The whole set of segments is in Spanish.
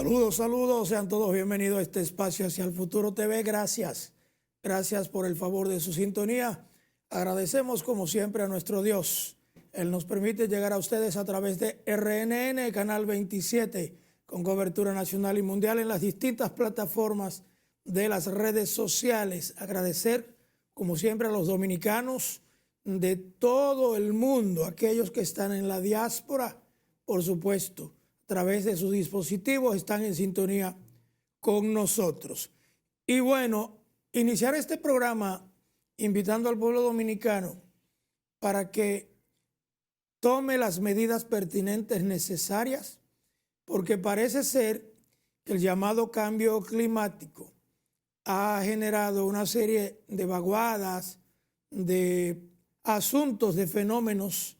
Saludos, saludos, sean todos bienvenidos a este espacio Hacia el Futuro TV. Gracias, gracias por el favor de su sintonía. Agradecemos como siempre a nuestro Dios. Él nos permite llegar a ustedes a través de RNN, Canal 27, con cobertura nacional y mundial en las distintas plataformas de las redes sociales. Agradecer como siempre a los dominicanos de todo el mundo, aquellos que están en la diáspora, por supuesto, a través de sus dispositivos están en sintonía con nosotros. Y bueno, iniciar este programa invitando al pueblo dominicano para que tome las medidas pertinentes necesarias, porque parece ser que el llamado cambio climático ha generado una serie de vaguadas, de asuntos, de fenómenos,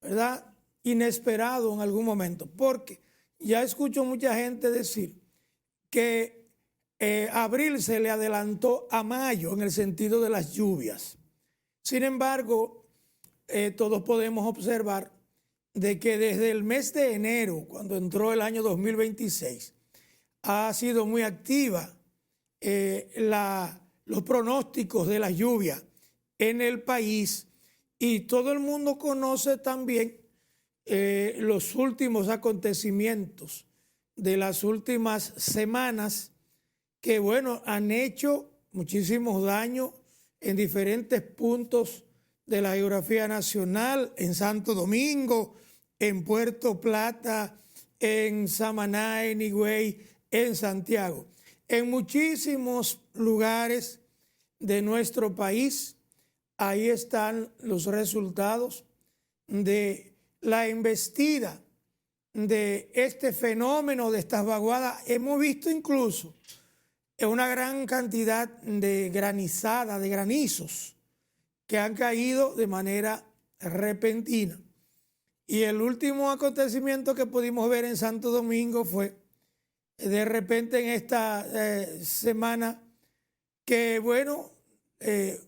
¿verdad?, inesperado en algún momento, porque ya escucho mucha gente decir que abril se le adelantó a mayo en el sentido de las lluvias. Sin embargo, todos podemos observar de que desde el mes de enero, cuando entró el año 2026, ha sido muy activa los pronósticos de la lluvia en el país, y todo el mundo conoce también los últimos acontecimientos de las últimas semanas que, bueno, han hecho muchísimos daños en diferentes puntos de la geografía nacional, en Santo Domingo, en Puerto Plata, en Samaná, en Higüey, en Santiago, en muchísimos lugares de nuestro país. Ahí están los resultados de la embestida de este fenómeno, de estas vaguadas. Hemos visto incluso una gran cantidad de granizadas, de granizos que han caído de manera repentina. Y el último acontecimiento que pudimos ver en Santo Domingo fue de repente en esta semana que, bueno,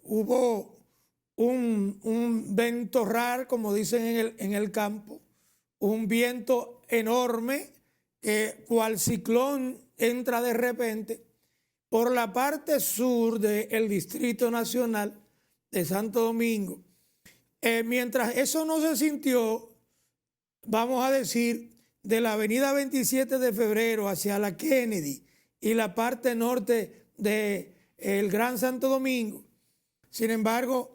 hubo un ventorral, como dicen en el campo, un viento enorme que cual ciclón entra de repente por la parte sur del Distrito Nacional de Santo Domingo. Mientras eso no se sintió, vamos a decir, de la avenida 27 de Febrero hacia la Kennedy y la parte norte del Gran Santo Domingo. Sin embargo,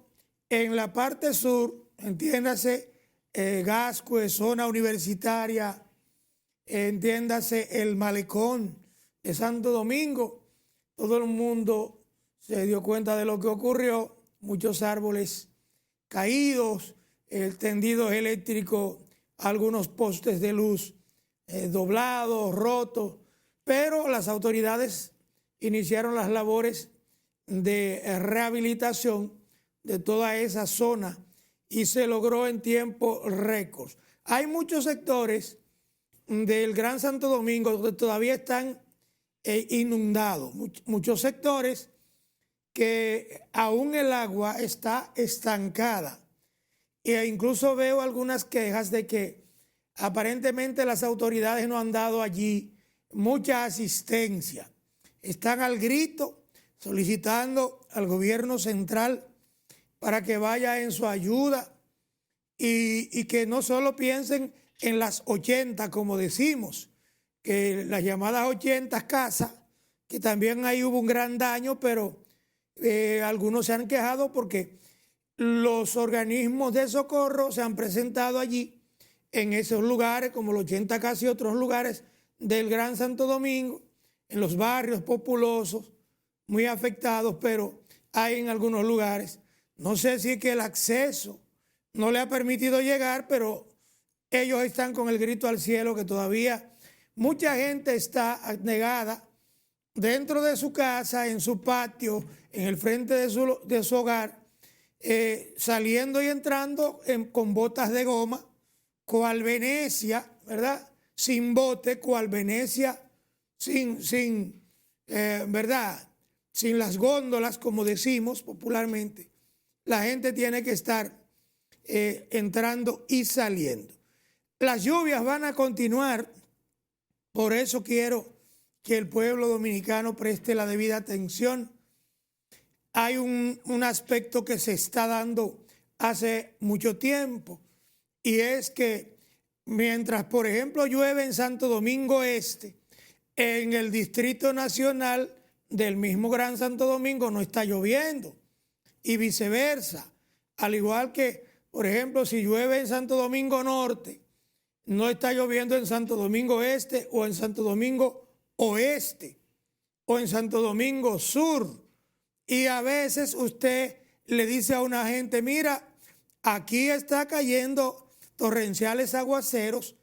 en la parte sur, entiéndase Gascue, zona universitaria, entiéndase el malecón de Santo Domingo, todo el mundo se dio cuenta de lo que ocurrió, muchos árboles caídos, tendidos eléctricos, algunos postes de luz doblados, rotos, pero las autoridades iniciaron las labores de rehabilitación de toda esa zona y se logró en tiempo récord. Hay muchos sectores del Gran Santo Domingo donde todavía están inundados, muchos sectores que aún el agua está estancada, e incluso veo algunas quejas de que aparentemente las autoridades no han dado allí mucha asistencia. Están al grito solicitando al gobierno central para que vaya en su ayuda y que no solo piensen en las 80, como decimos, que las llamadas 80 casas, que también ahí hubo un gran daño, pero algunos se han quejado porque los organismos de socorro se han presentado allí en esos lugares, como los 80 casas y otros lugares del Gran Santo Domingo, en los barrios populosos, muy afectados, pero hay en algunos lugares. No sé si es que el acceso no le ha permitido llegar, pero ellos están con el grito al cielo que todavía mucha gente está negada dentro de su casa, en su patio, en el frente de su hogar, saliendo y entrando con botas de goma, cual Venecia, ¿verdad? Sin bote, cual Venecia, ¿verdad? Sin las góndolas, como decimos popularmente. La gente tiene que estar entrando y saliendo. Las lluvias van a continuar Por eso quiero que el pueblo dominicano preste la debida atención. Hay un aspecto que se está dando hace mucho tiempo, y es que mientras, por ejemplo, llueve en Santo Domingo Este, en el Distrito Nacional del mismo Gran Santo Domingo no está lloviendo, y viceversa. Al igual que, por ejemplo, si llueve en Santo Domingo Norte, no está lloviendo en Santo Domingo Este o en Santo Domingo Oeste o en Santo Domingo Sur. Y a veces usted le dice a una gente, mira, aquí está cayendo torrenciales aguaceros,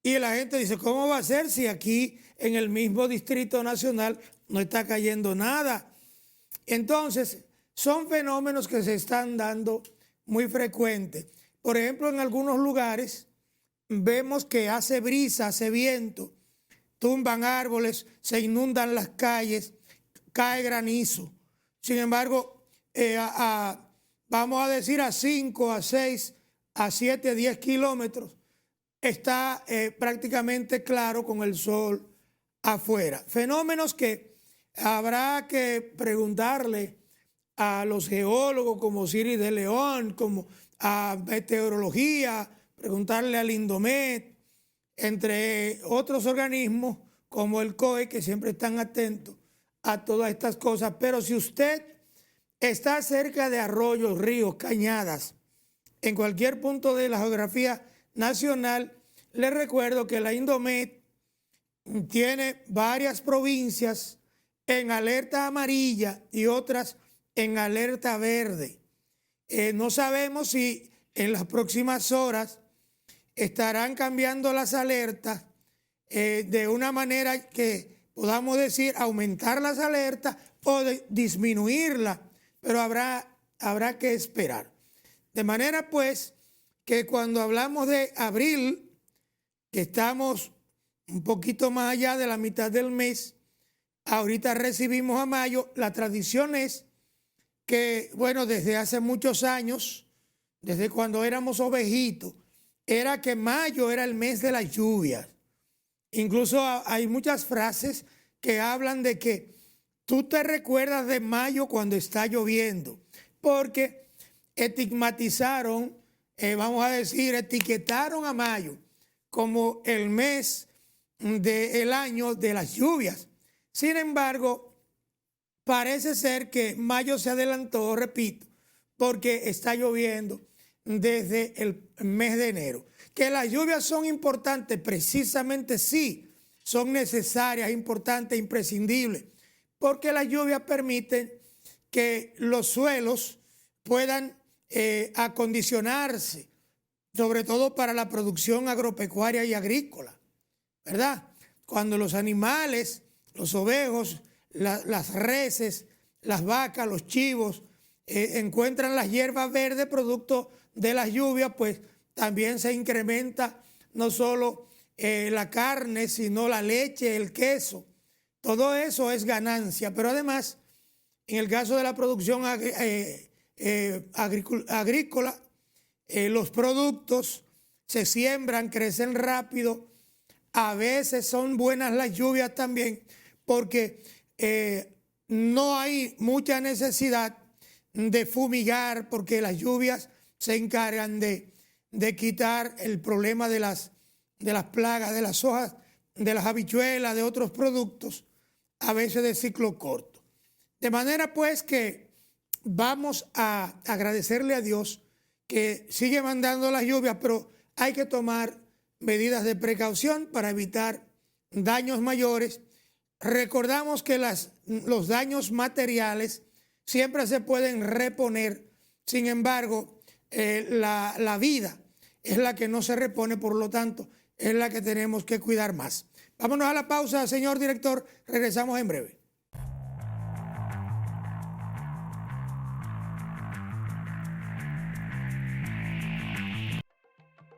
y la gente dice, ¿cómo va a ser si aquí en el mismo Distrito Nacional no está cayendo nada? Entonces, son fenómenos que se están dando muy frecuentes. Por ejemplo, en algunos lugares vemos que hace brisa, hace viento, tumban árboles, se inundan las calles, cae granizo. Sin embargo, vamos a decir a 5, a 6, a 7, 10 kilómetros, está prácticamente claro con el sol afuera. Fenómenos que habrá que preguntarle a los geólogos como Ciris de León, como a meteorología, preguntarle al Indomet, entre otros organismos como el COE, que siempre están atentos a todas estas cosas. Pero si usted está cerca de arroyos, ríos, cañadas, en cualquier punto de la geografía nacional, les recuerdo que la Indomet tiene varias provincias en alerta amarilla y otras en alerta verde. No sabemos si en las próximas horas estarán cambiando las alertas de una manera que podamos decir aumentar las alertas o disminuirlas, pero habrá que esperar. De manera pues que cuando hablamos de abril, que estamos un poquito más allá de la mitad del mes, ahorita recibimos a mayo. La tradición es que, bueno, desde hace muchos años, desde cuando éramos ovejitos, era que mayo era el mes de las lluvias. Incluso hay muchas frases que hablan de que tú te recuerdas de mayo cuando está lloviendo, porque estigmatizaron, vamos a decir, etiquetaron a mayo como el mes del año de las lluvias. Sin embargo, parece ser que mayo se adelantó, repito, porque está lloviendo desde el mes de enero. Que las lluvias son importantes, precisamente sí, son necesarias, importantes, imprescindibles, porque las lluvias permiten que los suelos puedan acondicionarse, sobre todo para la producción agropecuaria y agrícola, ¿verdad? Cuando los animales, los ovejos, las reses, las vacas, los chivos, encuentran las hierbas verdes producto de las lluvias, pues también se incrementa no solo la carne, sino la leche, el queso. Todo eso es ganancia, pero además, en el caso de la producción agrícola, los productos se siembran, crecen rápido. A veces son buenas las lluvias también, porque no hay mucha necesidad de fumigar, porque las lluvias se encargan de quitar el problema de las plagas, de las hojas, de las habichuelas, de otros productos, a veces de ciclo corto. De manera pues que vamos a agradecerle a Dios que sigue mandando las lluvias, pero hay que tomar medidas de precaución para evitar daños mayores. Recordamos que los daños materiales siempre se pueden reponer. Sin embargo, la vida es la que no se repone, por lo tanto, es la que tenemos que cuidar más. Vámonos a la pausa, señor director. Regresamos en breve.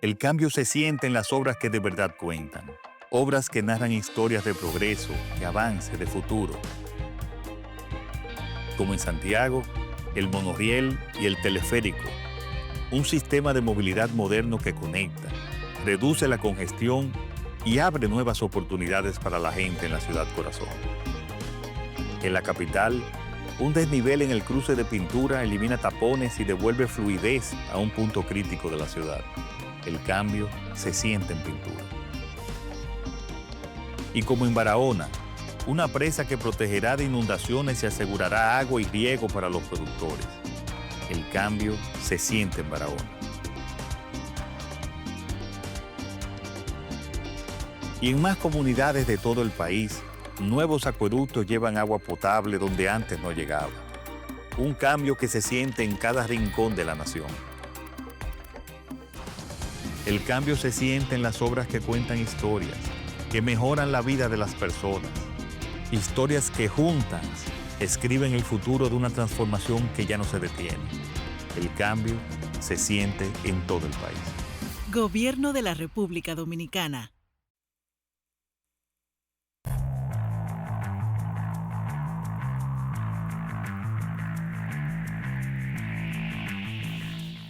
El cambio se siente en las obras que de verdad cuentan. Obras que narran historias de progreso, de avance, de futuro. Como en Santiago, el monorriel y el teleférico. Un sistema de movilidad moderno que conecta, reduce la congestión y abre nuevas oportunidades para la gente en la ciudad corazón. En la capital, un desnivel en el cruce de Pintura elimina tapones y devuelve fluidez a un punto crítico de la ciudad. El cambio se siente en Pintura. Y como en Barahona, una presa que protegerá de inundaciones y asegurará agua y riego para los productores. El cambio se siente en Barahona. Y en más comunidades de todo el país, nuevos acueductos llevan agua potable donde antes no llegaba. Un cambio que se siente en cada rincón de la nación. El cambio se siente en las obras que cuentan historias, que mejoran la vida de las personas. Historias que juntas escriben el futuro de una transformación que ya no se detiene. El cambio se siente en todo el país. Gobierno de la República Dominicana.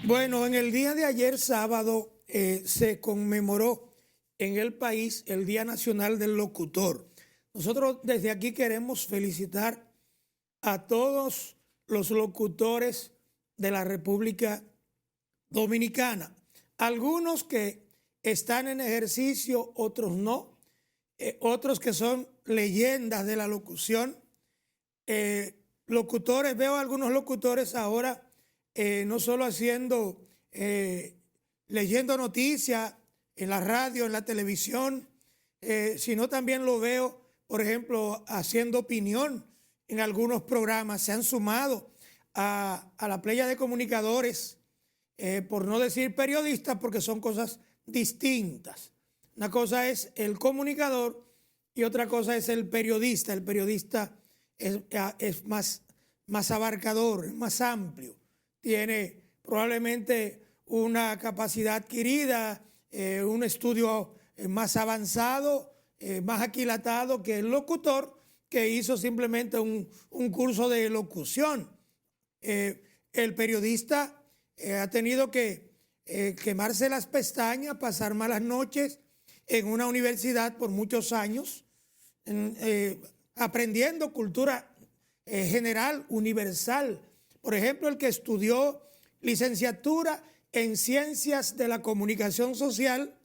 Bueno, en el día de ayer, sábado, se conmemoró en el país el Día Nacional del Locutor. Nosotros desde aquí queremos felicitar a todos los locutores de la República Dominicana. Algunos que están en ejercicio, otros no. Otros que son leyendas de la locución. Locutores, veo algunos locutores ahora no solo leyendo noticias en la radio, en la televisión, sino también lo veo, por ejemplo, haciendo opinión en algunos programas. Se han sumado a la playa de comunicadores, por no decir periodistas, porque son cosas distintas. Una cosa es el comunicador y otra cosa es el periodista. El periodista es más abarcador, es más amplio. Tiene probablemente una capacidad adquirida, un estudio más avanzado, más aquilatado que el locutor que hizo simplemente un curso de locución. El periodista ha tenido que quemarse las pestañas, pasar malas noches en una universidad por muchos años, aprendiendo cultura general, universal. Por ejemplo, el que estudió licenciatura en Ciencias de la Comunicación Social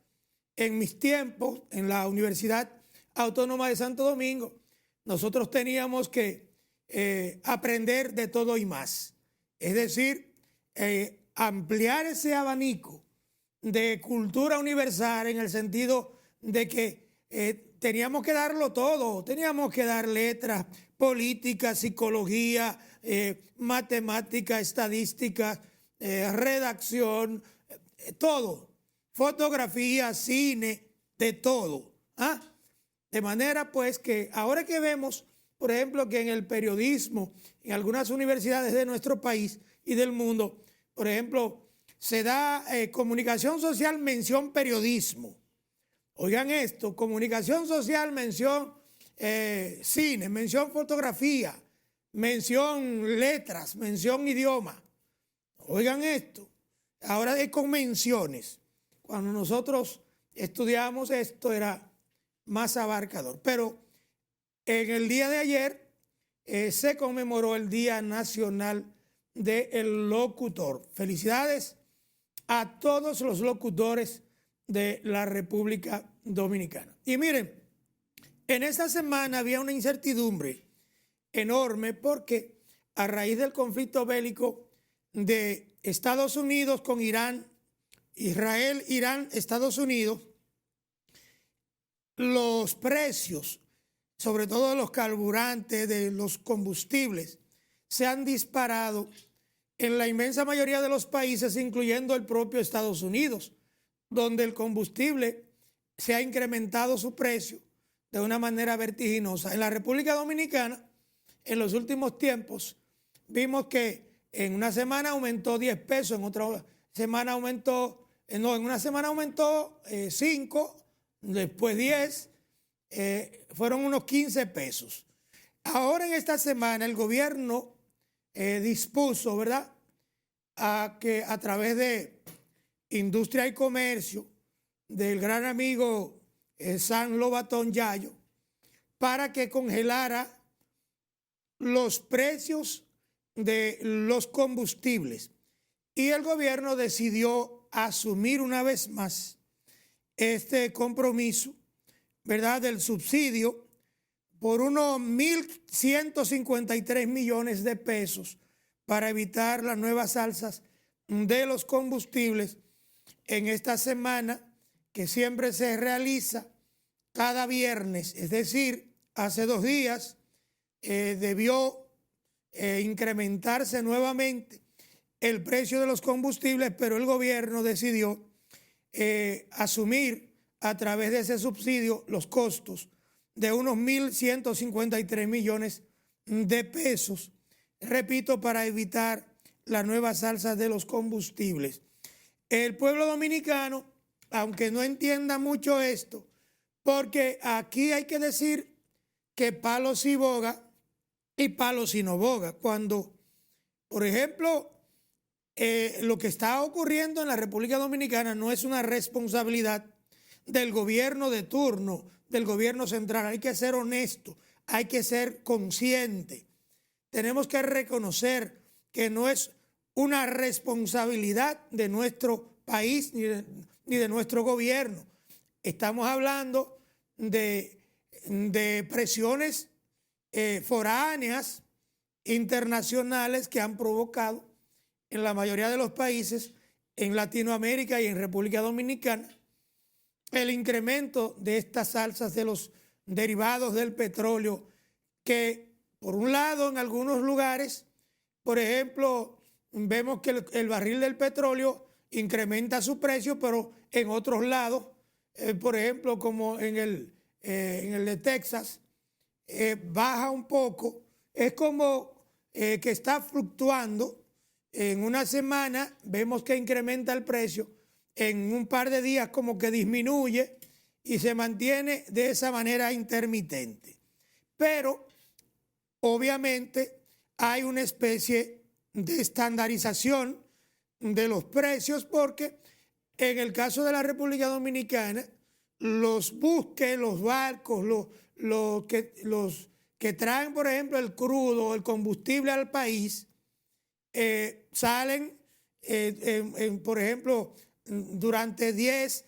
en mis tiempos en la Universidad Autónoma de Santo Domingo, nosotros teníamos que aprender de todo y más. Es decir, ampliar ese abanico de cultura universal en el sentido de que teníamos que darlo todo, teníamos que dar letras, política, psicología, matemática, estadística, redacción, todo, fotografía, cine, de todo. De manera pues que ahora que vemos, por ejemplo, que en el periodismo, en algunas universidades de nuestro país y del mundo, por ejemplo, se da comunicación social, mención periodismo. Oigan esto, comunicación social, mención cine, mención fotografía, mención letras, mención idioma. Oigan esto, ahora es con menciones. Cuando nosotros estudiamos esto era más abarcador. Pero en el día de ayer se conmemoró el Día Nacional del Locutor. Felicidades a todos los locutores de la República Dominicana. Y miren, en esta semana había una incertidumbre enorme porque a raíz del conflicto bélico de Estados Unidos con Irán, Israel, Irán, Estados Unidos, los precios, sobre todo de los carburantes, de los combustibles, se han disparado en la inmensa mayoría de los países, incluyendo el propio Estados Unidos, donde el combustible se ha incrementado su precio de una manera vertiginosa. En la República Dominicana, en los últimos tiempos, vimos que en una semana aumentó 10 pesos, en otra semana aumentó, en una semana aumentó 5, después 10, fueron unos 15 pesos. Ahora en esta semana el gobierno dispuso, ¿verdad?, a que a través de Industria y Comercio, del gran amigo San Lobatón Yayo, para que congelara los precios de los combustibles. Y el gobierno decidió asumir una vez más este compromiso, ¿verdad?, del subsidio por unos 1.153 millones de pesos para evitar las nuevas alzas de los combustibles en esta semana que siempre se realiza cada viernes. Es decir, hace 2 días debió incrementarse nuevamente el precio de los combustibles, pero el gobierno decidió asumir a través de ese subsidio los costos de unos 1.153 millones de pesos, repito, para evitar las nuevas alzas de los combustibles. El pueblo dominicano, aunque no entienda mucho esto, porque aquí hay que decir que palo sí boga y palo sí no boga. Cuando, por ejemplo, lo que está ocurriendo en la República Dominicana no es una responsabilidad del gobierno de turno, del gobierno central. Hay que ser honesto, hay que ser consciente. Tenemos que reconocer que no es una responsabilidad de nuestro país ni de nuestro gobierno. Estamos hablando de presiones foráneas, internacionales, que han provocado en la mayoría de los países, en Latinoamérica y en República Dominicana, el incremento de estas alzas de los derivados del petróleo, que por un lado en algunos lugares, por ejemplo, vemos que el barril del petróleo incrementa su precio, pero en otros lados, por ejemplo, como en el de Texas, baja un poco. Es como que está fluctuando. En una semana vemos que incrementa el precio, en un par de días como que disminuye y se mantiene de esa manera intermitente. Pero obviamente hay una especie de estandarización de los precios, porque en el caso de la República Dominicana, los buques, los barcos, los que traen, por ejemplo, el crudo, el combustible al país, salen, por ejemplo, durante 10,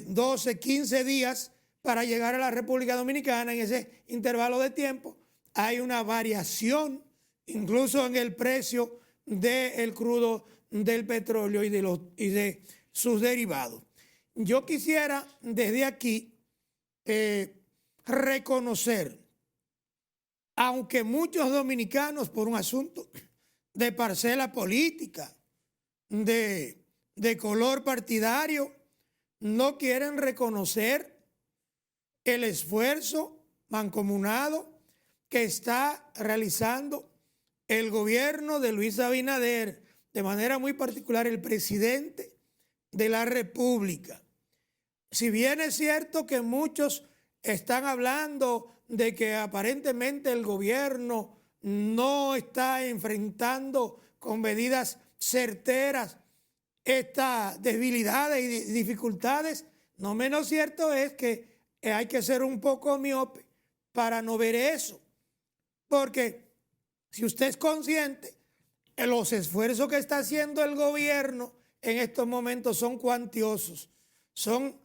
12, 15 días para llegar a la República Dominicana. En ese intervalo de tiempo hay una variación incluso en el precio del crudo, del petróleo y de sus derivados. Yo quisiera desde aquí reconocer, aunque muchos dominicanos, por un asunto de parcela política, de color partidario, no quieren reconocer el esfuerzo mancomunado que está realizando el gobierno de Luis Abinader, de manera muy particular el presidente de la República. Si bien es cierto que muchos están hablando de que aparentemente el gobierno no está enfrentando con medidas certeras estas debilidades y dificultades, no menos cierto es que hay que ser un poco miope para no ver eso. Porque si usted es consciente, los esfuerzos que está haciendo el gobierno en estos momentos son cuantiosos, son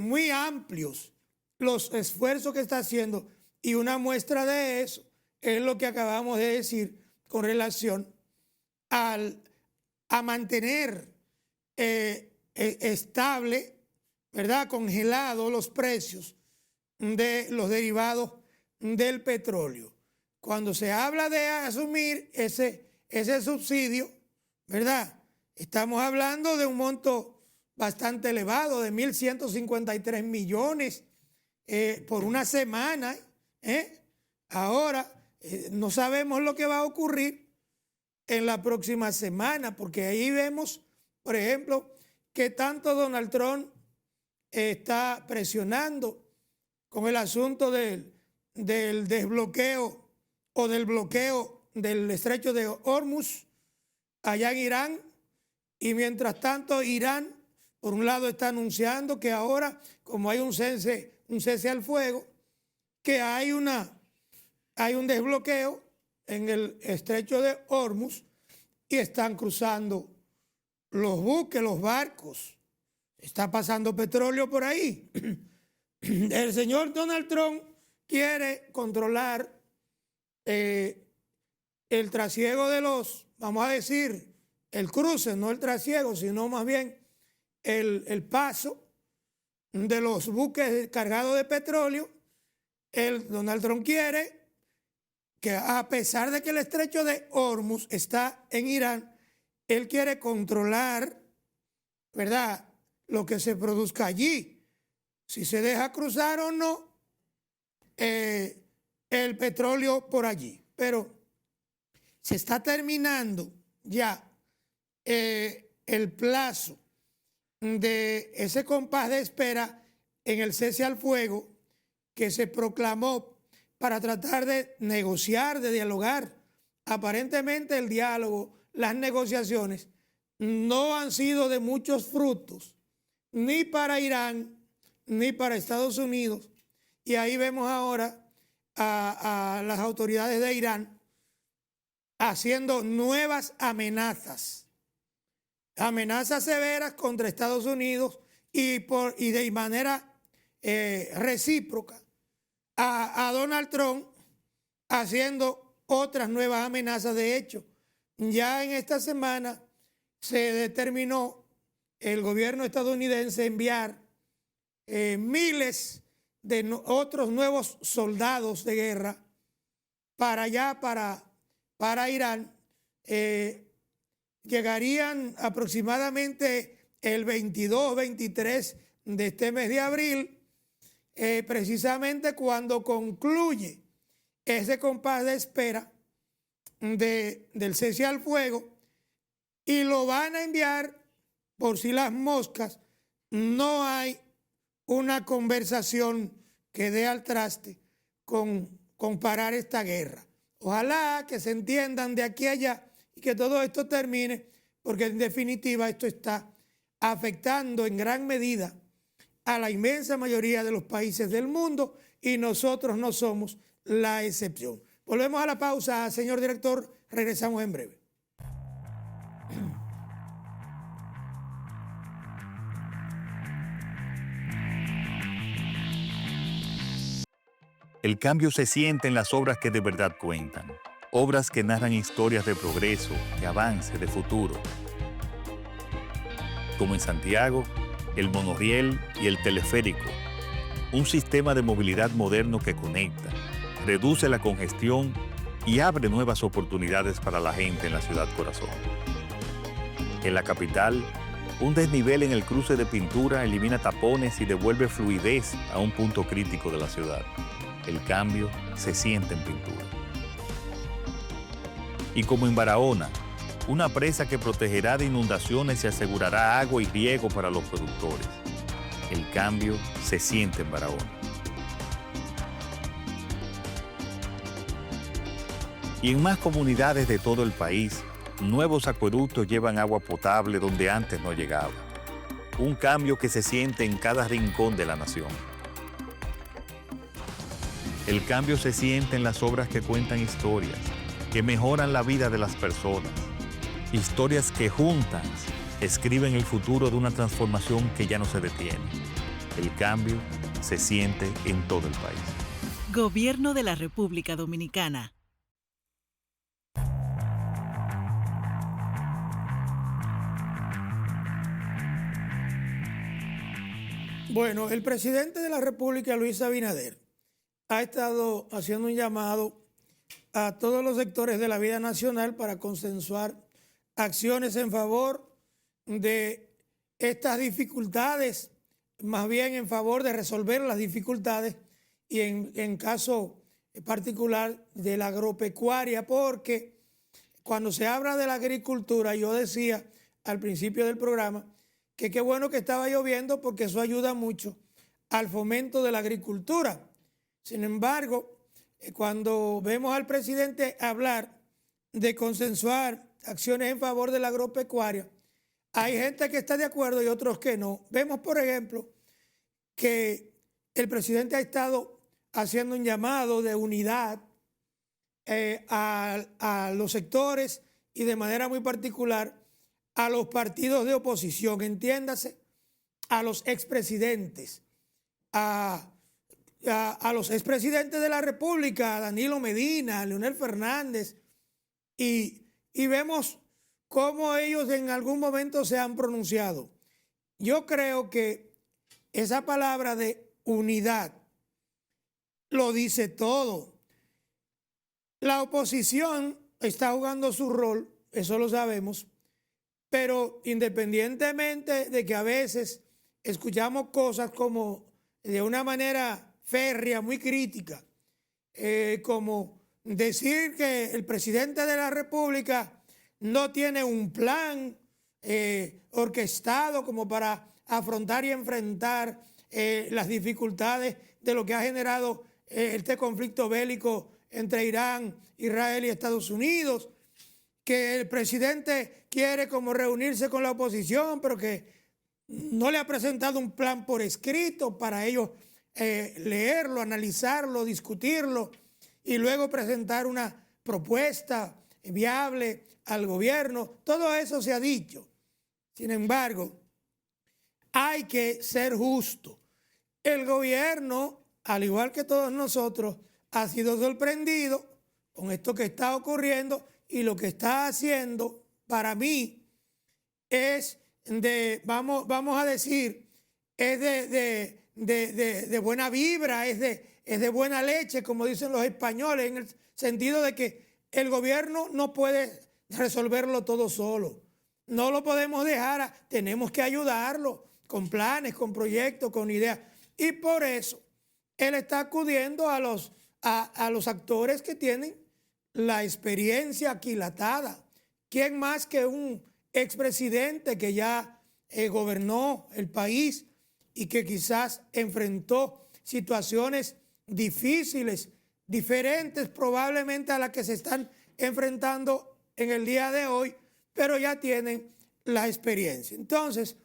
muy amplios los esfuerzos que está haciendo, y una muestra de eso es lo que acabamos de decir con relación a mantener estable, ¿verdad?, congelado los precios de los derivados del petróleo. Cuando se habla de asumir ese subsidio, ¿verdad?, estamos hablando de un monto bastante elevado, de 1.153 millones por una semana. Ahora no sabemos lo que va a ocurrir en la próxima semana, porque ahí vemos, por ejemplo, que tanto Donald Trump está presionando con el asunto del desbloqueo o del bloqueo del estrecho de Hormuz allá en Irán, y mientras tanto Irán Por un lado está anunciando que ahora, como hay un cese al fuego, que hay un desbloqueo en el estrecho de Hormuz y están cruzando los buques, los barcos. Está pasando petróleo por ahí. El señor Donald Trump quiere controlar el trasiego de los, vamos a decir, el cruce, no el trasiego, sino más bien el paso de los buques cargados de petróleo. Donald Trump quiere que, a pesar de que el estrecho de Hormuz está en Irán, él quiere controlar, ¿verdad?, lo que se produzca allí. Si se deja cruzar o no el petróleo por allí. Pero se está terminando ya el plazo de ese compás de espera en el cese al fuego que se proclamó para tratar de negociar, de dialogar. Aparentemente el diálogo, las negociaciones no han sido de muchos frutos, ni para Irán, ni para Estados Unidos. Y ahí vemos ahora a las autoridades de Irán haciendo nuevas amenazas severas contra Estados Unidos y de manera recíproca a Donald Trump, haciendo otras nuevas amenazas. De hecho, ya en esta semana se determinó el gobierno estadounidense enviar miles de otros nuevos soldados de guerra para allá, para Irán. Llegarían aproximadamente el 22, 23 de este mes de abril, precisamente cuando concluye ese compás de espera del cese al fuego, y lo van a enviar por si las moscas no hay una conversación que dé al traste con parar esta guerra. Ojalá que se entiendan de aquí a allá y que todo esto termine, porque en definitiva esto está afectando en gran medida a la inmensa mayoría de los países del mundo y nosotros no somos la excepción. Volvemos a la pausa, señor director, regresamos en breve. El cambio se siente en las obras que de verdad cuentan. Obras que narran historias de progreso, de avance, de futuro. Como en Santiago, el monorriel y el teleférico. Un sistema de movilidad moderno que conecta, reduce la congestión y abre nuevas oportunidades para la gente en la ciudad corazón. En la capital, un desnivel en el cruce de Pintura elimina tapones y devuelve fluidez a un punto crítico de la ciudad. El cambio se siente en Pintura. Y como en Barahona, una presa que protegerá de inundaciones y asegurará agua y riego para los productores. El cambio se siente en Barahona. Y en más comunidades de todo el país, nuevos acueductos llevan agua potable donde antes no llegaba. Un cambio que se siente en cada rincón de la nación. El cambio se siente en las obras que cuentan historias, que mejoran la vida de las personas. Historias que juntas escriben el futuro de una transformación que ya no se detiene. El cambio se siente en todo el país. Gobierno de la República Dominicana. Bueno, el presidente de la República, Luis Abinader, ha estado haciendo un llamado a todos los sectores de la vida nacional para consensuar acciones en favor de estas dificultades, más bien en favor de resolver las dificultades y en caso particular de la agropecuaria, porque cuando se habla de la agricultura, yo decía al principio del programa que qué bueno que estaba lloviendo porque eso ayuda mucho al fomento de la agricultura. Sin embargo, cuando vemos al presidente hablar de consensuar acciones en favor de la agropecuaria, hay gente que está de acuerdo y otros que no. Vemos, por ejemplo, que el presidente ha estado haciendo un llamado de unidad a los sectores y de manera muy particular a los partidos de oposición, entiéndase, a los expresidentes, a los expresidentes de la República, a Danilo Medina, a Leonel Fernández, y vemos cómo ellos en algún momento se han pronunciado. Yo creo que esa palabra de unidad lo dice todo. La oposición está jugando su rol, eso lo sabemos, pero independientemente de que a veces escuchamos cosas como de una manera férrea, muy crítica, como decir que el presidente de la República no tiene un plan orquestado como para afrontar y enfrentar las dificultades de lo que ha generado este conflicto bélico entre Irán, Israel y Estados Unidos, que el presidente quiere como reunirse con la oposición, pero que no le ha presentado un plan por escrito para ellos leerlo, analizarlo, discutirlo y luego presentar una propuesta viable al gobierno. Todo eso se ha dicho. Sin embargo, hay que ser justo. El gobierno, al igual que todos nosotros, ha sido sorprendido con esto que está ocurriendo y lo que está haciendo, para mí, es vamos a decir, es de buena vibra, es de buena leche, como dicen los españoles, en el sentido de que el gobierno no puede resolverlo todo solo. No lo podemos dejar, tenemos que ayudarlo con planes, con proyectos, con ideas. Y por eso él está acudiendo a los actores que tienen la experiencia aquilatada. ¿Quién más que un expresidente que ya gobernó el país y que quizás enfrentó situaciones difíciles, diferentes probablemente a las que se están enfrentando en el día de hoy, pero ya tienen la experiencia? Entonces,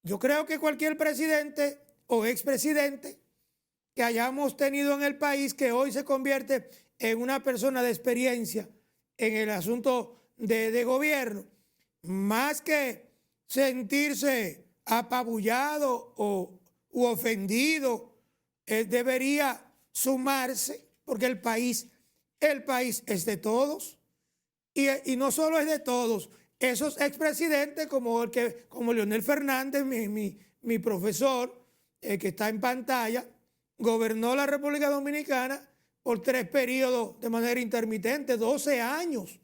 yo creo que cualquier presidente o expresidente que hayamos tenido en el país que hoy se convierte en una persona de experiencia en el asunto de gobierno, más que sentirse apabullado u ofendido, debería sumarse, porque el país es de todos, y no solo es de todos. Esos expresidentes como Leonel Fernández, mi profesor, que está en pantalla, gobernó la República Dominicana por 3 periodos de manera intermitente, 12 años,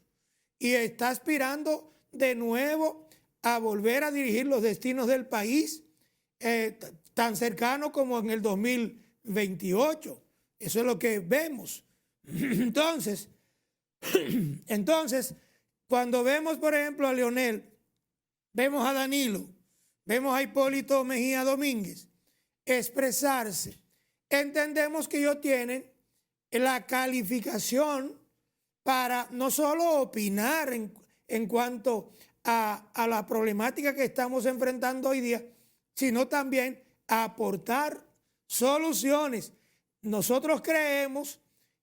y está aspirando de nuevo a volver a dirigir los destinos del país tan cercano como en el 2028. Eso es lo que vemos. Entonces, cuando vemos, por ejemplo, a Leonel, vemos a Danilo, vemos a Hipólito Mejía Domínguez expresarse, entendemos que ellos tienen la calificación para no solo opinar en cuanto a la problemática que estamos enfrentando hoy día, sino también a aportar soluciones. Nosotros creemos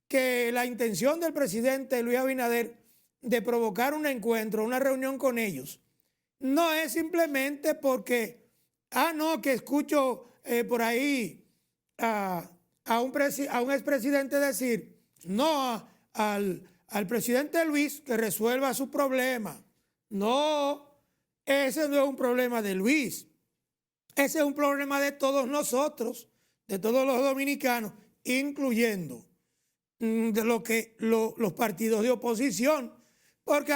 que la intención del presidente Luis Abinader de provocar un encuentro, una reunión con ellos, no es simplemente porque, que escucho por ahí a un expresidente decir, no, al presidente Luis que resuelva su problema. No, ese no es un problema de Luis. Ese es un problema de todos nosotros, de todos los dominicanos, incluyendo los partidos de oposición. Porque,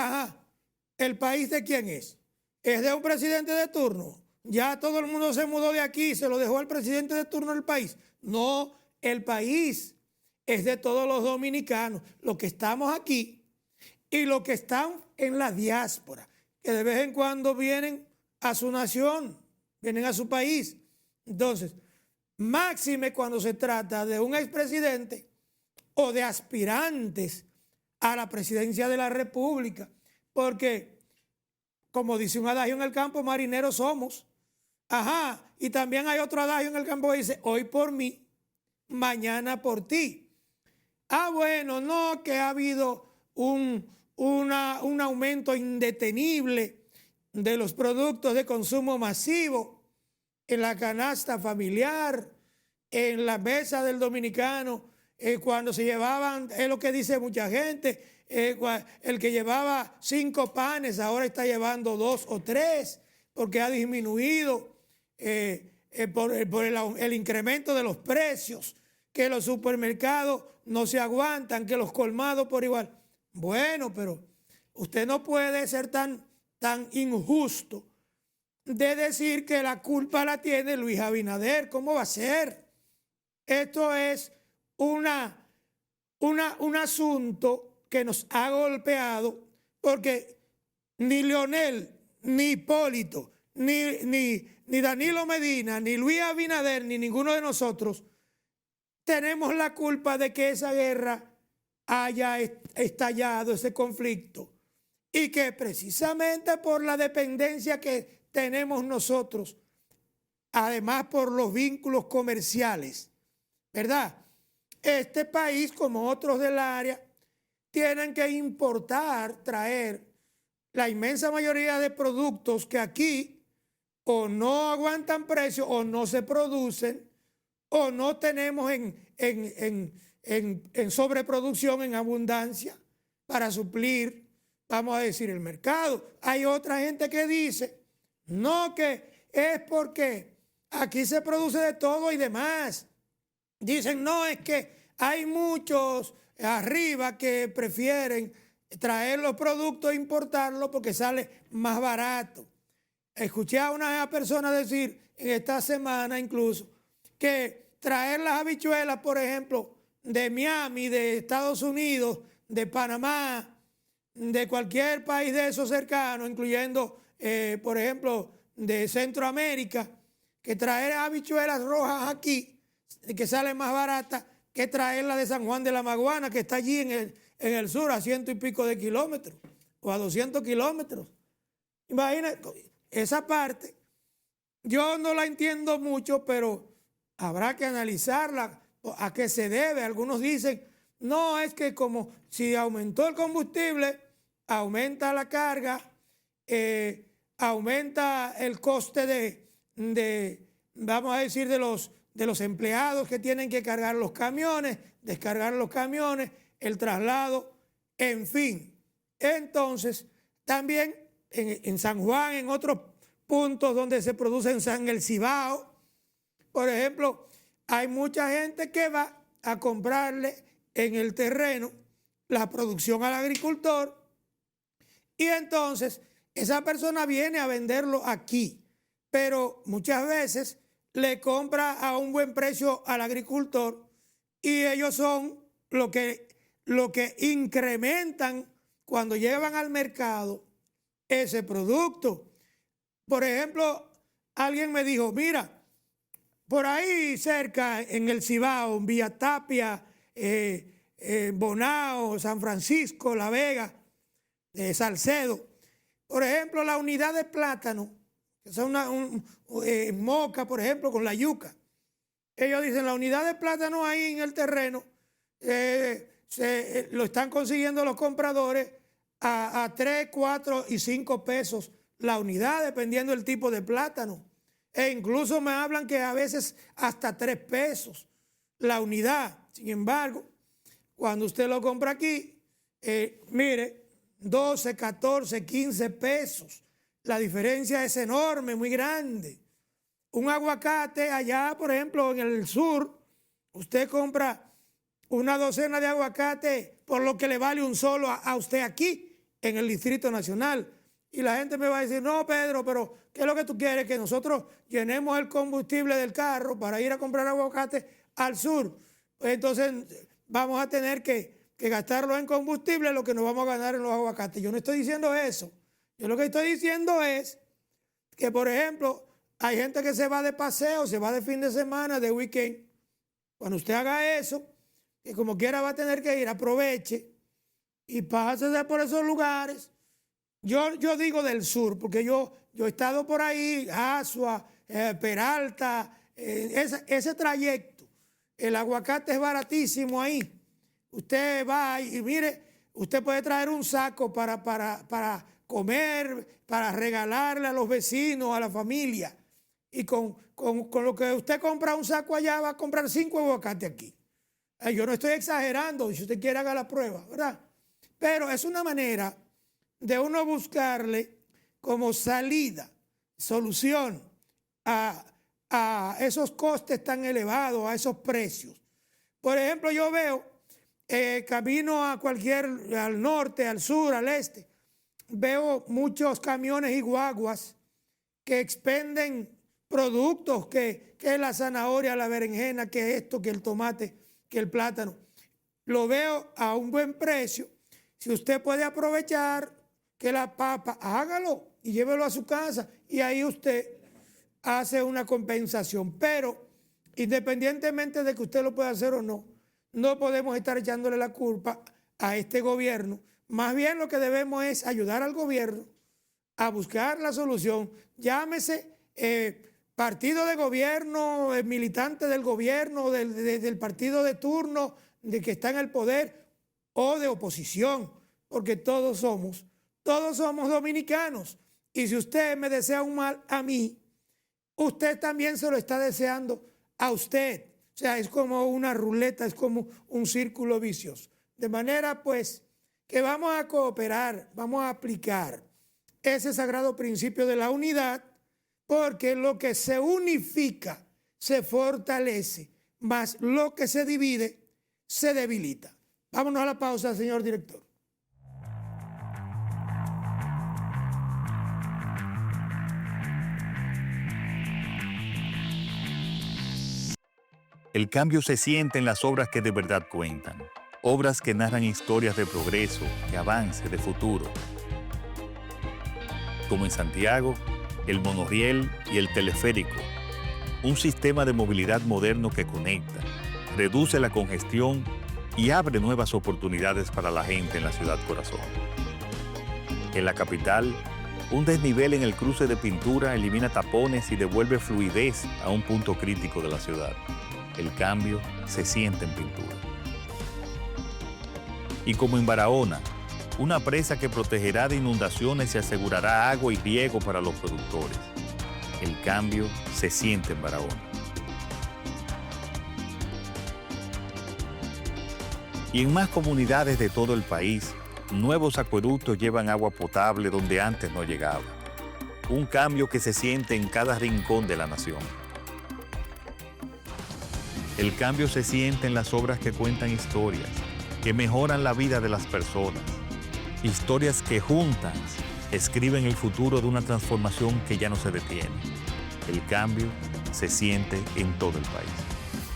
¿el país de quién es? ¿Es de un presidente de turno? Ya todo el mundo se mudó de aquí y se lo dejó al presidente de turno del país. No, el país es de todos los dominicanos, los que estamos aquí y los que están en la diáspora, que de vez en cuando vienen a su nación, vienen a su país. Entonces, máxime cuando se trata de un expresidente o de aspirantes a la presidencia de la República, porque como dice un adagio en el campo, marineros somos. Ajá, y también hay otro adagio en el campo que dice, hoy por mí, mañana por ti. Ah, bueno, no, que ha habido un aumento indetenible de los productos de consumo masivo en la canasta familiar, en la mesa del dominicano, cuando se llevaban, es lo que dice mucha gente, el que llevaba 5 panes ahora está llevando 2 o 3 porque ha disminuido por el incremento de los precios, que los supermercados no se aguantan, que los colmados por igual. Bueno, pero usted no puede ser tan injusto de decir que la culpa la tiene Luis Abinader. ¿Cómo va a ser? Esto es un asunto que nos ha golpeado porque ni Leonel, ni Hipólito, ni Danilo Medina, ni Luis Abinader, ni ninguno de nosotros tenemos la culpa de que esa guerra haya estallado, ese conflicto, y que precisamente por la dependencia que tenemos nosotros, además por los vínculos comerciales, ¿verdad? Este país, como otros del área, tienen que importar, traer la inmensa mayoría de productos que aquí o no aguantan precio o no se producen o no tenemos en sobreproducción, en abundancia, para suplir, vamos a decir, el mercado. Hay otra gente que dice, no, que es porque aquí se produce de todo y demás. Dicen, no, es que hay muchos arriba que prefieren traer los productos e importarlos porque sale más barato. Escuché a una persona decir en esta semana incluso que traer las habichuelas, por ejemplo, de Miami, de Estados Unidos, de Panamá, de cualquier país de esos cercanos, incluyendo, por ejemplo, de Centroamérica, que traer habichuelas rojas aquí, que salen más baratas que traerlas de San Juan de la Maguana, que está allí en el sur, a 100 y pico de kilómetros, o a 200 kilómetros. Imagínate, esa parte, yo no la entiendo mucho, pero habrá que analizarla, a qué se debe. Algunos dicen, no, es que como si aumentó el combustible, aumenta la carga, aumenta el coste vamos a decir, de los empleados que tienen que cargar los camiones, descargar los camiones, el traslado, en fin. Entonces, también en San Juan, en otros puntos donde se producen en el Cibao, por ejemplo, hay mucha gente que va a comprarle en el terreno la producción al agricultor y entonces esa persona viene a venderlo aquí, pero muchas veces le compra a un buen precio al agricultor y ellos son lo que incrementan cuando llevan al mercado ese producto. Por ejemplo, alguien me dijo, mira, por ahí cerca en el Cibao, en Villa Tapia, Bonao, San Francisco, La Vega, Salcedo, por ejemplo, la unidad de plátano, que son Moca, por ejemplo, con la yuca. Ellos dicen, la unidad de plátano ahí en el terreno lo están consiguiendo los compradores a 3, 4 y 5 pesos la unidad, dependiendo del tipo de plátano. E incluso me hablan que a veces hasta 3 pesos la unidad. Sin embargo, cuando usted lo compra aquí, mire, 12, 14, 15 pesos. La diferencia es enorme, muy grande. Un aguacate allá, por ejemplo, en el sur, usted compra una docena de aguacate por lo que le vale un solo a usted aquí, en el Distrito Nacional. Y la gente me va a decir, no, Pedro, pero ¿qué es lo que tú quieres? Que nosotros llenemos el combustible del carro para ir a comprar aguacate al sur. Entonces vamos a tener que gastarlo en combustible, lo que nos vamos a ganar en los aguacates. Yo no estoy diciendo eso. Yo lo que estoy diciendo es que, por ejemplo, hay gente que se va de paseo, se va de fin de semana, de weekend. Cuando usted haga eso, que como quiera va a tener que ir, aproveche y pásese por esos lugares, Yo digo del sur, porque yo he estado por ahí, Asua, Peralta, ese trayecto. El aguacate es baratísimo ahí. Usted va y mire, usted puede traer un saco para comer, para regalarle a los vecinos, a la familia. Y con lo que usted compra un saco allá, va a comprar 5 aguacates aquí. Yo no estoy exagerando, si usted quiere haga la prueba, ¿verdad? Pero es una manera de uno buscarle como salida, solución a esos costes tan elevados, a esos precios. Por ejemplo, yo veo camino al norte, al sur, al este, veo muchos camiones y guaguas que expenden productos, que la zanahoria, la berenjena, que esto, que el tomate, que el plátano. Lo veo a un buen precio. Si usted puede aprovechar que la papa, hágalo y llévelo a su casa y ahí usted hace una compensación. Pero independientemente de que usted lo pueda hacer o no, no podemos estar echándole la culpa a este gobierno. Más bien lo que debemos es ayudar al gobierno a buscar la solución. Llámese partido de gobierno, militante del gobierno, del partido de turno, de que está en el poder o de oposición, porque todos somos dominicanos. Y si usted me desea un mal a mí, usted también se lo está deseando a usted. O sea, es como una ruleta, es como un círculo vicioso. De manera, pues, que vamos a cooperar, vamos a aplicar ese sagrado principio de la unidad, porque lo que se unifica se fortalece, más lo que se divide se debilita. Vámonos a la pausa, señor director. El cambio se siente en las obras que de verdad cuentan. Obras que narran historias de progreso, de avance, de futuro. Como en Santiago, el monorriel y el teleférico. Un sistema de movilidad moderno que conecta, reduce la congestión y abre nuevas oportunidades para la gente en la ciudad corazón. En la capital, un desnivel en el cruce de Pintura elimina tapones y devuelve fluidez a un punto crítico de la ciudad. El cambio se siente en Pintura. Y como en Barahona, una presa que protegerá de inundaciones y asegurará agua y riego para los productores. El cambio se siente en Barahona. Y en más comunidades de todo el país, nuevos acueductos llevan agua potable donde antes no llegaba. Un cambio que se siente en cada rincón de la nación. El cambio se siente en las obras que cuentan historias, que mejoran la vida de las personas. Historias que juntas escriben el futuro de una transformación que ya no se detiene. El cambio se siente en todo el país.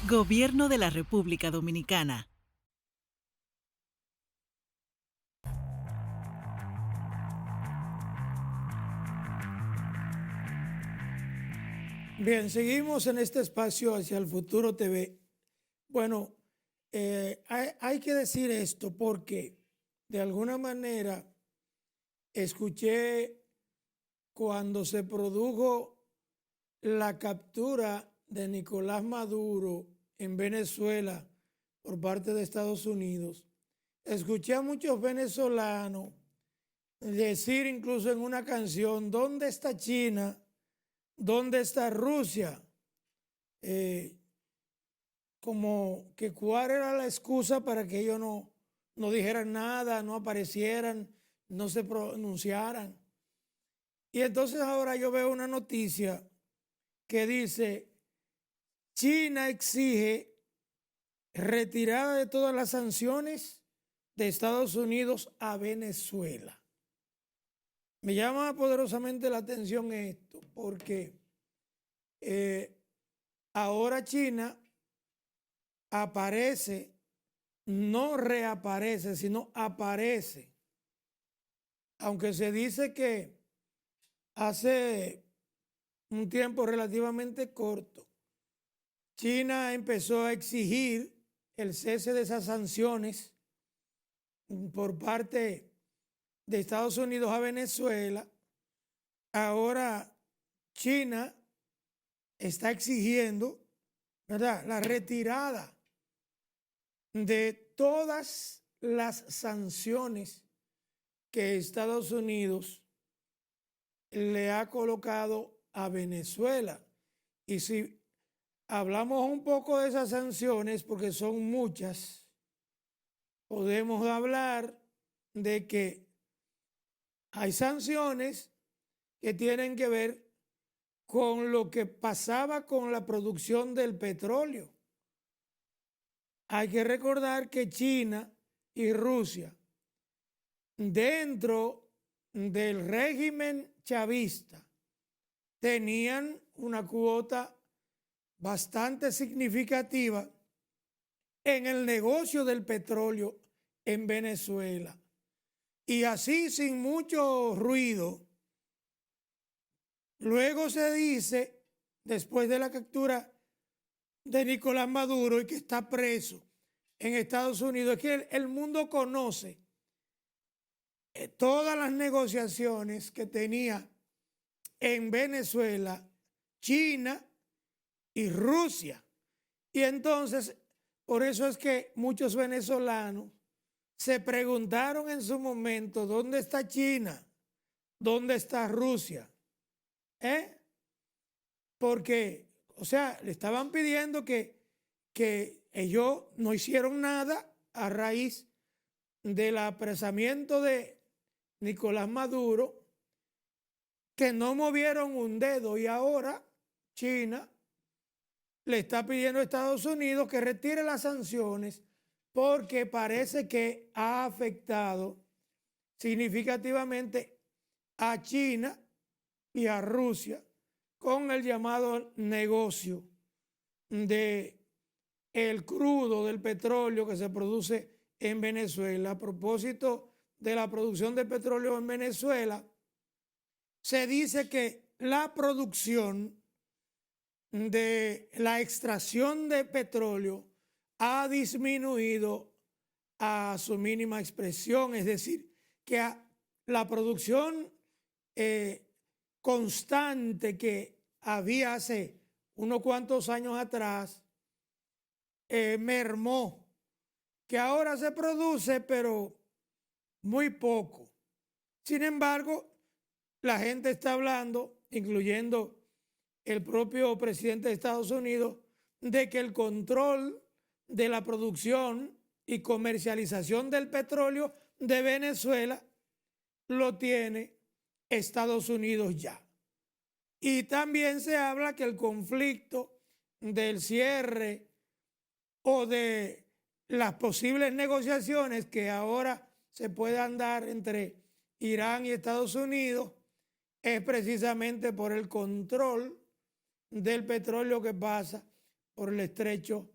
Gobierno de la República Dominicana. Bien, seguimos en este espacio hacia el futuro TV. Bueno, hay que decir esto porque de alguna manera escuché cuando se produjo la captura de Nicolás Maduro en Venezuela por parte de Estados Unidos, escuché a muchos venezolanos decir incluso en una canción, ¿dónde está China? ¿Dónde está Rusia? Como que cuál era la excusa para que ellos no dijeran nada, no aparecieran, no se pronunciaran. Y entonces ahora yo veo una noticia que dice, China exige retirada de todas las sanciones de Estados Unidos a Venezuela. Me llama poderosamente la atención esto, porque ahora China aparece, no reaparece, sino aparece. Aunque se dice que hace un tiempo relativamente corto, China empezó a exigir el cese de esas sanciones por parte de Estados Unidos a Venezuela, ahora China está exigiendo, ¿verdad?, la retirada de todas las sanciones que Estados Unidos le ha colocado a Venezuela. Y si hablamos un poco de esas sanciones, porque son muchas, podemos hablar de que hay sanciones que tienen que ver con lo que pasaba con la producción del petróleo. Hay que recordar que China y Rusia, dentro del régimen chavista, tenían una cuota bastante significativa en el negocio del petróleo en Venezuela. Y así, sin mucho ruido, luego se dice, después de la captura de Nicolás Maduro y que está preso en Estados Unidos, es que el mundo conoce todas las negociaciones que tenía en Venezuela China y Rusia. Y entonces, por eso es que muchos venezolanos se preguntaron en su momento, ¿dónde está China? ¿Dónde está Rusia? Porque, o sea, le estaban pidiendo que ellos no hicieron nada a raíz del apresamiento de Nicolás Maduro, que no movieron un dedo, y ahora China le está pidiendo a Estados Unidos que retire las sanciones porque parece que ha afectado significativamente a China y a Rusia con el llamado negocio de el crudo del petróleo que se produce en Venezuela. A propósito de la producción de petróleo en Venezuela, se dice que la producción de la extracción de petróleo ha disminuido a su mínima expresión, es decir, que la producción constante que había hace unos cuantos años atrás mermó, que ahora se produce pero muy poco. Sin embargo, la gente está hablando, incluyendo el propio presidente de Estados Unidos, de que el control de la producción y comercialización del petróleo de Venezuela lo tiene Estados Unidos ya. Y también se habla que el conflicto del cierre o de las posibles negociaciones que ahora se puedan dar entre Irán y Estados Unidos es precisamente por el control del petróleo que pasa por el estrecho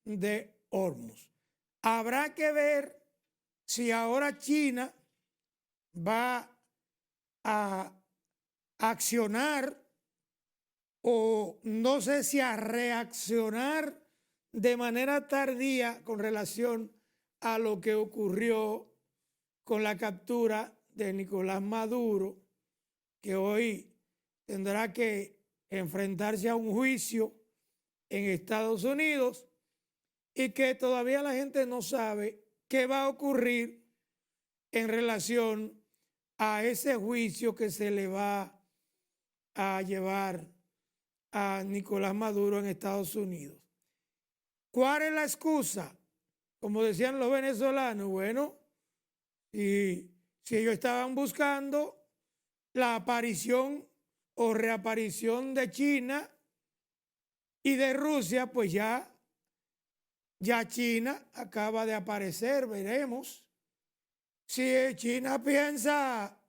de Hormuz. Habrá que ver si ahora China va a accionar o no sé si a reaccionar de manera tardía con relación a lo que ocurrió con la captura de Nicolás Maduro, que hoy tendrá que enfrentarse a un juicio en Estados Unidos y que todavía la gente no sabe qué va a ocurrir en relación a ese juicio que se le va a llevar a Nicolás Maduro en Estados Unidos. ¿Cuál es la excusa? Como decían los venezolanos, bueno, si ellos estaban buscando la aparición o reaparición de China y de Rusia, pues ya China acaba de aparecer, veremos. Si China piensa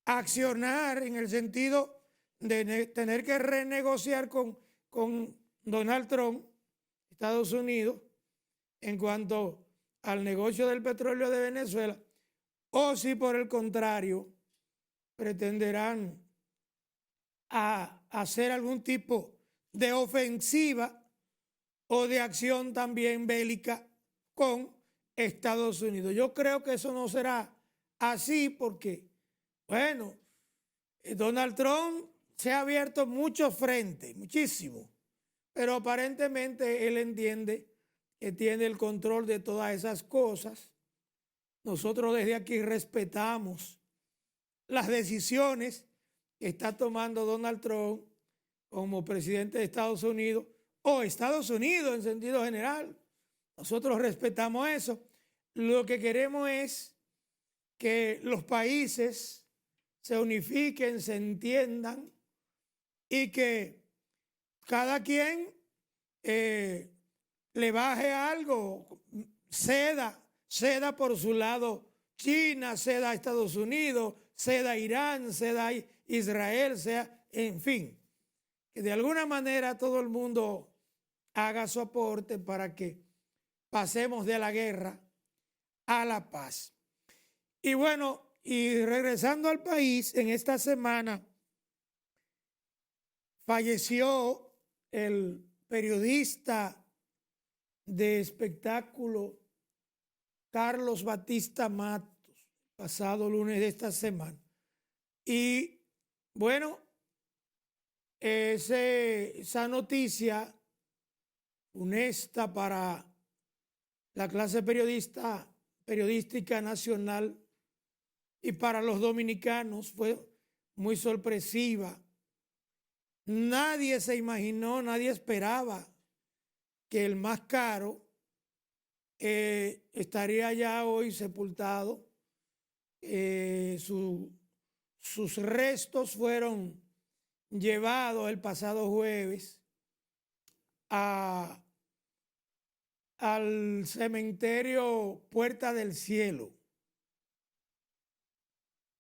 accionar en el sentido de tener que renegociar con Donald Trump, Estados Unidos, en cuanto al negocio del petróleo de Venezuela, o si por el contrario pretenderán a hacer algún tipo de ofensiva o de acción también bélica con Estados Unidos. Yo creo que eso no será así porque, bueno, Donald Trump se ha abierto muchos frentes, muchísimo, pero aparentemente él entiende que tiene el control de todas esas cosas. Nosotros desde aquí respetamos las decisiones que está tomando Donald Trump como presidente de Estados Unidos o Estados Unidos en sentido general. Nosotros respetamos eso. Lo que queremos es que los países se unifiquen, se entiendan y que cada quien le baje algo, ceda por su lado China, ceda a Estados Unidos, ceda a Irán, ceda a Israel, en fin, que de alguna manera todo el mundo haga su aporte para que pasemos de la guerra a la paz. Y bueno, y regresando al país, en esta semana falleció el periodista de espectáculo Carlos Batista Matos, pasado lunes de esta semana. Y bueno, esa noticia funesta para la clase periodística nacional y para los dominicanos fue muy sorpresiva. Nadie se imaginó, nadie esperaba que el más caro estaría ya hoy sepultado. Sus restos fueron llevados el pasado jueves al cementerio Puerta del Cielo.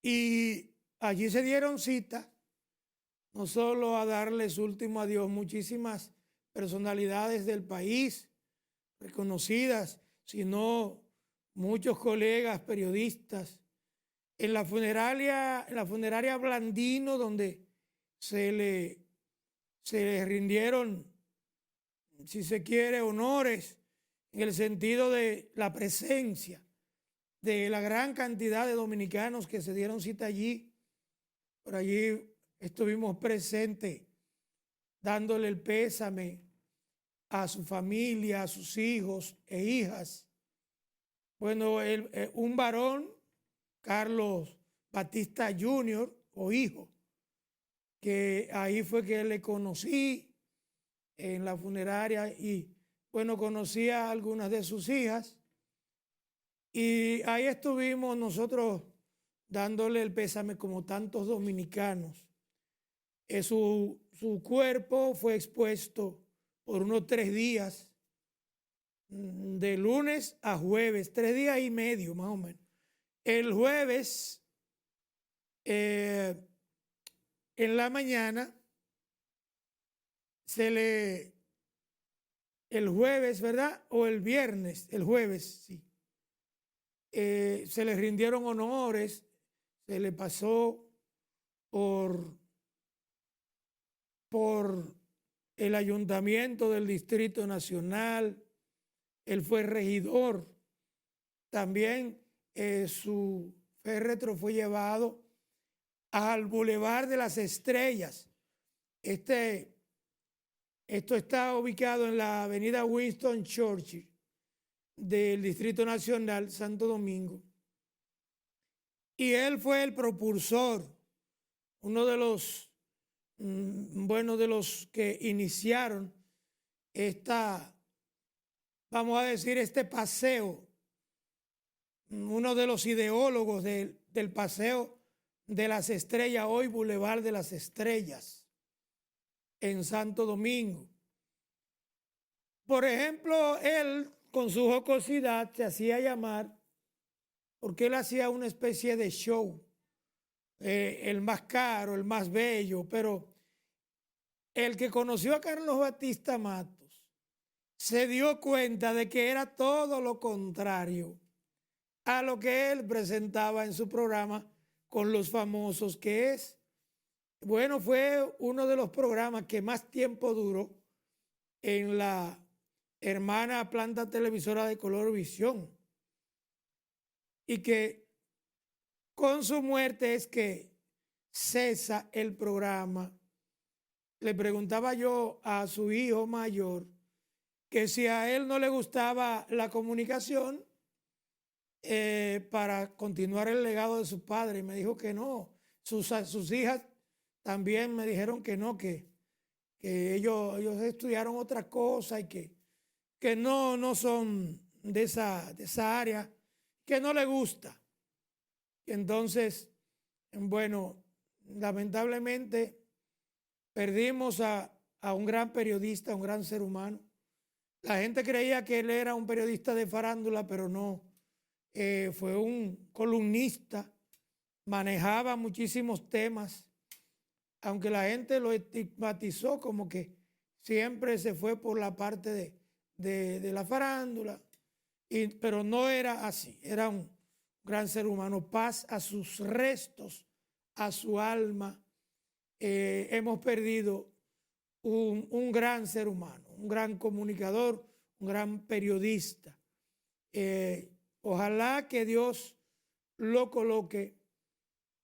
Y allí se dieron cita no solo a darle su último adiós, muchísimas personalidades del país reconocidas, sino muchos colegas periodistas. En la funeraria Blandino, donde se le rindieron, si se quiere, honores en el sentido de la presencia de la gran cantidad de dominicanos que se dieron cita allí. Por allí estuvimos presentes dándole el pésame a su familia, a sus hijos e hijas. Bueno, un varón, Carlos Batista Jr. o hijo, que ahí fue que le conocí en la funeraria y bueno, conocí a algunas de sus hijas y ahí estuvimos nosotros dándole el pésame como tantos dominicanos. Su cuerpo fue expuesto por unos 3 días, de lunes a jueves, 3 días y medio más o menos. El jueves, en la mañana, el jueves, ¿verdad? O el viernes, el jueves, sí. Se le rindieron honores, se le pasó por el ayuntamiento del Distrito Nacional, él fue regidor, también su féretro fue llevado al Boulevard de las Estrellas. Esto está ubicado en la avenida Winston Churchill del Distrito Nacional, Santo Domingo. Y él fue el propulsor, uno de los, de los que iniciaron vamos a decir, este paseo, uno de los ideólogos del paseo de las Estrellas, hoy Boulevard de las Estrellas, en Santo Domingo. Por ejemplo, él con su jocosidad se hacía llamar, porque él hacía una especie de show, el más caro, el más bello, pero el que conoció a Carlos Batista Matos se dio cuenta de que era todo lo contrario a lo que él presentaba en su programa con los famosos, que es, bueno, fue uno de los programas que más tiempo duró en la hermana planta televisora de Color Visión y que con su muerte es que cesa el programa. Le preguntaba yo a su hijo mayor que si a él no le gustaba la comunicación para continuar el legado de su padre, y me dijo que no. Sus hijas también me dijeron que no, que ellos estudiaron otra cosa y que no son de esa área, que no le gusta. Entonces, bueno, lamentablemente perdimos a un gran periodista, un gran ser humano. La gente creía que él era un periodista de farándula, pero no. Fue un columnista, manejaba muchísimos temas, aunque la gente lo estigmatizó como que siempre se fue por la parte de la farándula, pero no era así, era un gran ser humano. Paz a sus restos, a su alma. Hemos perdido un gran ser humano, un gran comunicador, un gran periodista. Ojalá que Dios lo coloque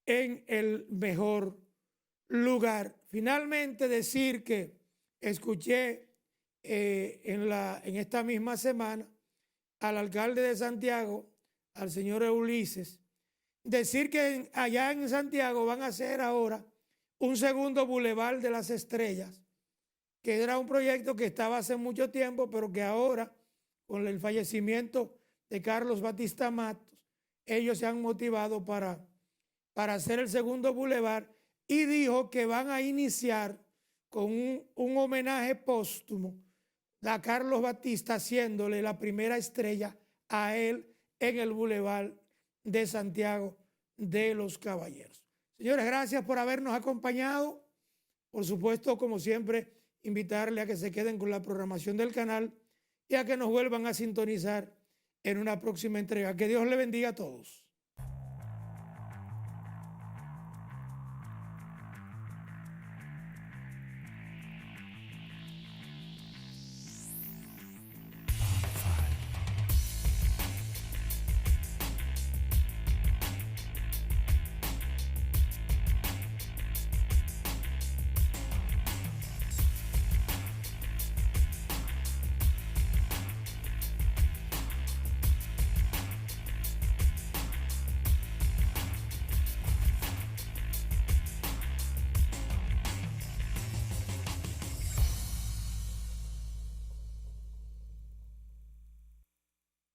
en el mejor lugar. Finalmente decir que escuché en esta misma semana al alcalde de Santiago, al señor Ulises, decir que allá en Santiago van a hacer ahora un segundo Boulevard de las Estrellas, que era un proyecto que estaba hace mucho tiempo, pero que ahora, con el fallecimiento de Carlos Batista Matos, ellos se han motivado para hacer el segundo Boulevard, y dijo que van a iniciar con un homenaje póstumo a Carlos Batista, haciéndole la primera estrella a él en el Boulevard de Santiago de los Caballeros. Señores, gracias por habernos acompañado. Por supuesto, como siempre, invitarle a que se queden con la programación del canal y a que nos vuelvan a sintonizar en una próxima entrega. Que Dios le bendiga a todos.